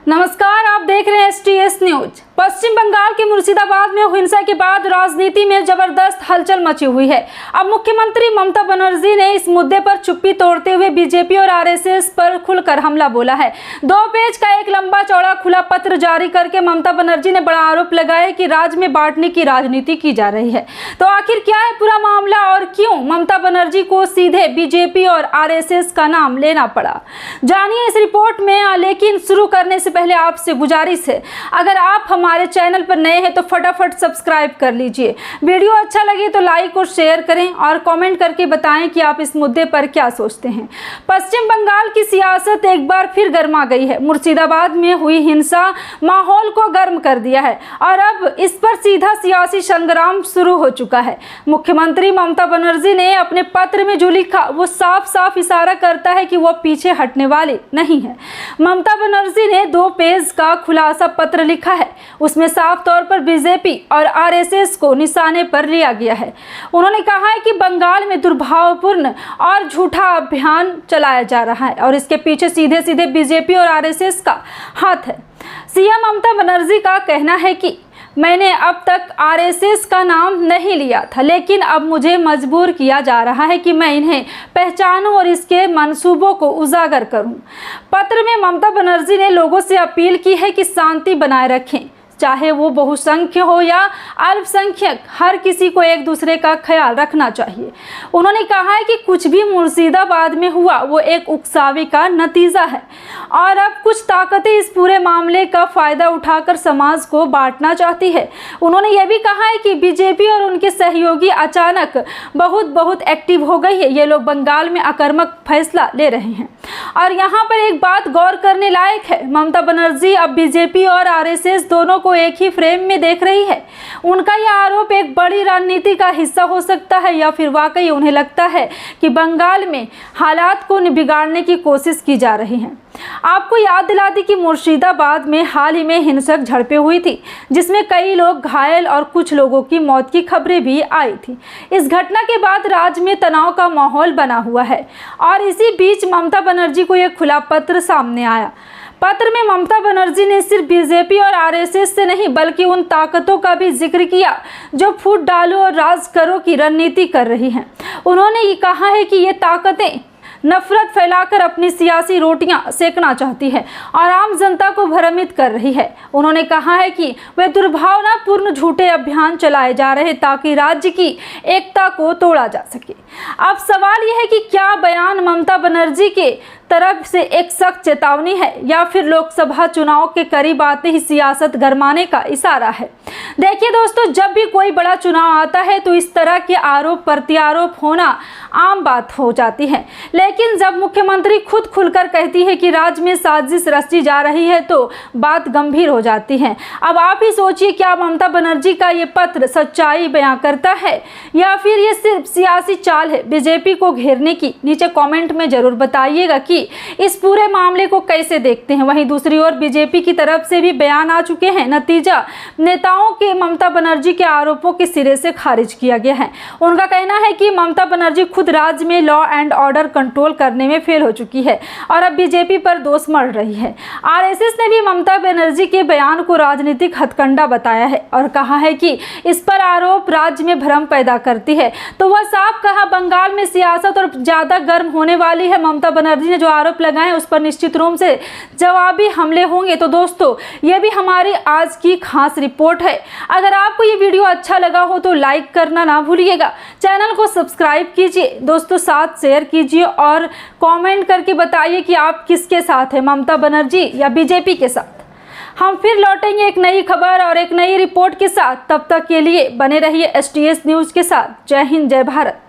नमस्कार, आप देख रहे हैं STS न्यूज। पश्चिम बंगाल के मुर्शिदाबाद में हिंसा के बाद राजनीति में जबरदस्त हलचल मची हुई है। अब मुख्यमंत्री ममता बनर्जी ने इस मुद्दे पर चुप्पी तोड़ते हुए बीजेपी और RSS पर खुलकर हमला बोला है। 2 पेज का एक लंबा चौड़ा खुला पत्र जारी करके ममता बनर्जी ने बड़ा आरोप लगाया कि राज्य में बांटने की राजनीति की जा रही है। तो आखिर क्या है पूरा मामला और क्यों ममता बनर्जी को सीधे बीजेपी और RSS का नाम लेना पड़ा, जानिए इस रिपोर्ट में। लेकिन शुरू करने से पहले आपसे गुजारिश है, अगर आप हमारे चैनल पर नए हैं तो फटाफट सब्सक्राइब कर लीजिए। वीडियो अच्छा लगे तो लाइक और शेयर करें और कमेंट करके बताएं कि आप इस मुद्दे पर क्या सोचते हैं। पश्चिम बंगाल की सियासत एक बार फिर गर्मा गई है। मुर्शिदाबाद में हुई हिंसा माहौल को गर्म कर दिया है और अब इस पर सीधा सियासी संग्राम शुरू हो चुका है। मुख्यमंत्री ममता बनर्जी ने अपने पत्र में जो लिखा वो साफ साफ इशारा करता है कि वो पीछे हटने वाली नहीं है। ममता बनर्जी ने 2 पेज का खुलासा पत्र लिखा है। उसमें साफ तौर पर बीजेपी और RSS को निशाने पर लिया गया है। उन्होंने कहा है कि बंगाल में दुर्भावपूर्ण और झूठा अभियान चलाया जा रहा है और इसके पीछे सीधे सीधे बीजेपी और RSS का हाथ है। सीएम ममता बनर्जी का कहना है कि मैंने अब तक RSS का नाम नहीं लिया था, लेकिन अब मुझे मजबूर किया जा रहा है कि मैं इन्हें पहचानूं और इसके मंसूबों को उजागर करूं। पत्र में ममता बनर्जी ने लोगों से अपील की है कि शांति बनाए रखें, चाहे वो बहुसंख्य हो या अल्पसंख्यक, हर किसी को एक दूसरे का ख्याल रखना चाहिए। उन्होंने कहा है कि कुछ भी मुर्शिदाबाद में हुआ वो एक उकसावे का नतीजा है और अब कुछ ताकतें इस पूरे मामले का फायदा उठाकर समाज को बांटना चाहती है। उन्होंने यह भी कहा है कि बीजेपी और उनके सहयोगी अचानक बहुत एक्टिव हो गई है। ये लोग बंगाल में आक्रामक फैसला ले रहे हैं और यहाँ पर एक बात गौर करने लायक है, ममता बनर्जी अब बीजेपी और RSS दोनों को एक ही फ्रेम में देख रही है। उनका यह आरोप एक बड़ी रणनीति का हिस्सा हो सकता है या फिर वाकई उन्हें लगता है कि बंगाल में हालात को बिगाड़ने की कोशिश की जा रही है। आपको याद दिला दी कि मुर्शिदाबाद में हाल ही में हिंसक झड़पें हुई थी, जिसमें कई लोग घायल और कुछ लोगों की मौत की खबरें भी आई थी। इस घटना के बाद राज्य में तनाव का माहौल बना हुआ है और इसी बीच ममता बनर्जी को यह खुला पत्र सामने आया। पत्र में ममता बनर्जी ने सिर्फ बीजेपी और RSS से नहीं बल्कि उन ताकतों का भी जिक्र किया जो फूट डालो और राज करो की रणनीति कर रही हैं। उन्होंने ये कहा है कि ये ताकतें नफरत फैलाकर अपनी सियासी रोटियां सेकना चाहती है और आम जनता को भ्रमित कर रही है। उन्होंने कहा है कि वे दुर्भावनापूर्ण झूठे अभियान चलाए जा रहे ताकि राज्य की एकता को तोड़ा जा सके। अब सवाल यह है कि क्या बयान ममता बनर्जी के तरफ से एक सख्त चेतावनी है या फिर लोकसभा चुनाव के करीब आते ही सियासत गरमाने का इशारा है। देखिए दोस्तों, जब भी कोई बड़ा चुनाव आता है तो इस तरह के आरोप प्रत्यारोप होना आम बात हो जाती है, लेकिन जब मुख्यमंत्री खुद खुलकर कहती है कि राज्य में साजिश रची जा रही है तो बात गंभीर हो जाती है। अब आप ही सोचिए, क्या ममता बनर्जी का ये पत्र सच्चाई बयां करता है या फिर ये सिर्फ सियासी चाल है बीजेपी को घेरने की? नीचे कमेंट में जरूर बताइएगा कि इस पूरे मामले को कैसे देखते हैं। वहीं दूसरी ओर बीजेपी की तरफ से भी बयान आ चुके हैं। नतीजा, नेताओं के ममता बनर्जी के आरोपों के सिरे से खारिज किया गया है। उनका कहना है कि ममता बनर्जी खुद राज्य में लॉ एंड ऑर्डर कंट्रोल करने में फेल हो चुकी है और अब बीजेपी पर दोष मढ़ रही है। RSS ने भी ममता बनर्जी के बयान को राजनीतिक हथकंडा बताया है और कहा है कि इस पर आरोप राज्य में भ्रम पैदा करती है। तो वह साफ कहा, बंगाल में सियासत और ज्यादा गर्म होने वाली है। ममता बनर्जी ने जो आरोप लगाए उस पर निश्चित रूप से जवाबी हमले होंगे। तो दोस्तों, ये भी हमारी आज की खास रिपोर्ट है। अगर आपको ये वीडियो अच्छा लगा हो तो लाइक करना ना भूलिएगा, चैनल को सब्सक्राइब कीजिए, दोस्तों साथ शेयर कीजिए और कमेंट करके बताइए कि आप किसके साथ हैं, ममता बनर्जी या बीजेपी के साथ। हम फिर लौटेंगे एक नई खबर और एक नई रिपोर्ट के साथ। तब तक के लिए बने रहिए STS न्यूज के साथ। जय हिंद, जय भारत।